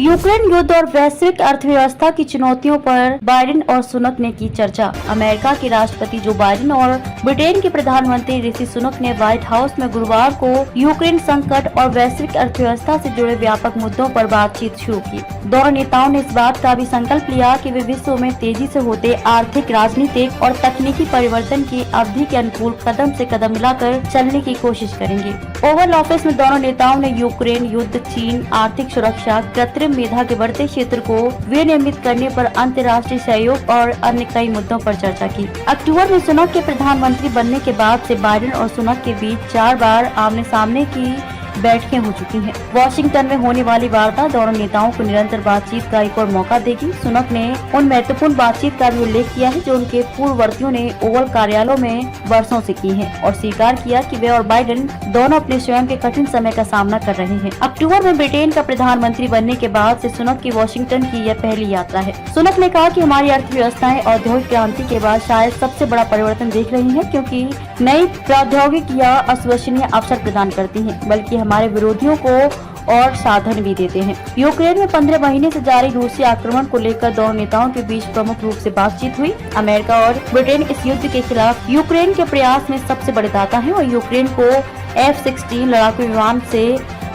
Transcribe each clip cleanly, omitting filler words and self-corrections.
Ukraine युद्ध और वैश्विक अर्थव्यवस्था की चुनौतियों पर बाइडेन और सुनक ने की चर्चा। अमेरिका के राष्ट्रपति जो बाइडेन और ब्रिटेन के प्रधानमंत्री ऋषि सुनक ने व्हाइट हाउस में गुरुवार को यूक्रेन संकट और वैश्विक अर्थव्यवस्था से जुड़े व्यापक मुद्दों पर बातचीत शुरू की। दोनों नेताओं ने इस बात का भी संकल्प लिया कि वे विश्व में तेजी से होते आर्थिक, राजनीतिक और तकनीकी परिवर्तन की अवधि के अनुकूल कदम से कदम मिलाकर चलने की कोशिश करेंगे। ओवल ऑफिस में दोनों नेताओं ने यूक्रेन युद्ध, चीन, आर्थिक सुरक्षा, कृत्रिम मेधा के बढ़ते क्षेत्र को विनियमित करने पर अंतर्राष्ट्रीय सहयोग और अन्य कई मुद्दों पर चर्चा की। अक्टूबर में सुनक के प्रधानमंत्री बनने के बाद से बाइडेन और सुनक के बीच 4 बार आमने सामने की बैठकें हो चुकी हैं। वॉशिंगटन में होने वाली वार्ता दोनों नेताओं को निरंतर बातचीत का एक और मौका देगी। सुनक ने उन महत्वपूर्ण बातचीत का भी उल्लेख किया है जो उनके पूर्ववर्तियों ने ओवल कार्यालयों में वर्षों से की है और स्वीकार किया कि वे और बाइडेन दोनों अपने स्वयं के कठिन समय का सामना कर रहे हैं। अक्टूबर में ब्रिटेन का प्रधानमंत्री बनने के बाद से सुनक की वॉशिंगटन की यह पहली यात्रा है। सुनक ने कहा कि हमारी अर्थव्यवस्थाएं औद्योगिक क्रांति के बाद शायद सबसे बड़ा परिवर्तन देख रही है, क्योंकि नई प्रौद्योगिकियां अविश्वसनीय अवसर प्रदान करती हैं, बल्कि हमारे विरोधियों को और साधन भी देते हैं। यूक्रेन में 15 महीने से जारी रूसी आक्रमण को लेकर दोनों नेताओं के बीच प्रमुख रूप से बातचीत हुई। अमेरिका और ब्रिटेन इस युद्ध के खिलाफ यूक्रेन के प्रयास में सबसे बड़े दाता हैं और यूक्रेन को F-16 लड़ाकू विमान से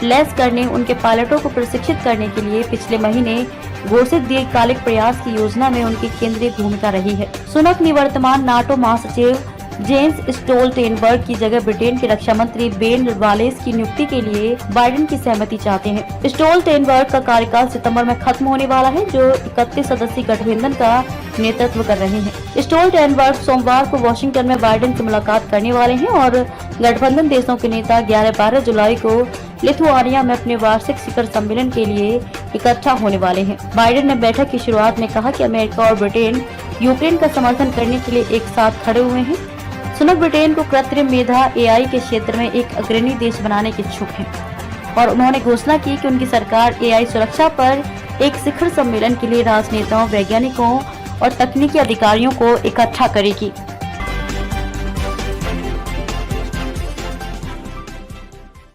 लैस करने, उनके पायलटों को प्रशिक्षित करने के लिए पिछले महीने घोषित दीर्घकालिक प्रयास की योजना में उनकी केंद्रीय भूमिका रही है। सुनक ने वर्तमान नाटो महासचिव जेंस स्टोल्टेनबर्ग की जगह ब्रिटेन के रक्षा मंत्री बेन वालेस की नियुक्ति के लिए बाइडेन की सहमति चाहते हैं। स्टोल्टेनबर्ग का कार्यकाल सितंबर में खत्म होने वाला है, जो 31 सदस्यीय गठबंधन का नेतृत्व कर रहे हैं। स्टोल्टेनबर्ग सोमवार को वॉशिंगटन में बाइडेन से मुलाकात करने वाले हैं और गठबंधन देशों के नेता 11-12 जुलाई को लिथुआनिया में अपने वार्षिक शिखर सम्मेलन के लिए इकट्ठा होने वाले हैं। बाइडेन ने बैठक की शुरुआत में कहा कि अमेरिका और ब्रिटेन यूक्रेन का समर्थन करने के लिए एक साथ खड़े हुए हैं। सुनक ब्रिटेन को कृत्रिम मेधा AI के क्षेत्र में एक अग्रणी देश बनाने के इच्छुक हैं और उन्होंने घोषणा की कि उनकी सरकार AI सुरक्षा पर एक शिखर सम्मेलन के लिए राजनेताओं, वैज्ञानिकों और तकनीकी अधिकारियों को इकट्ठा करेगी।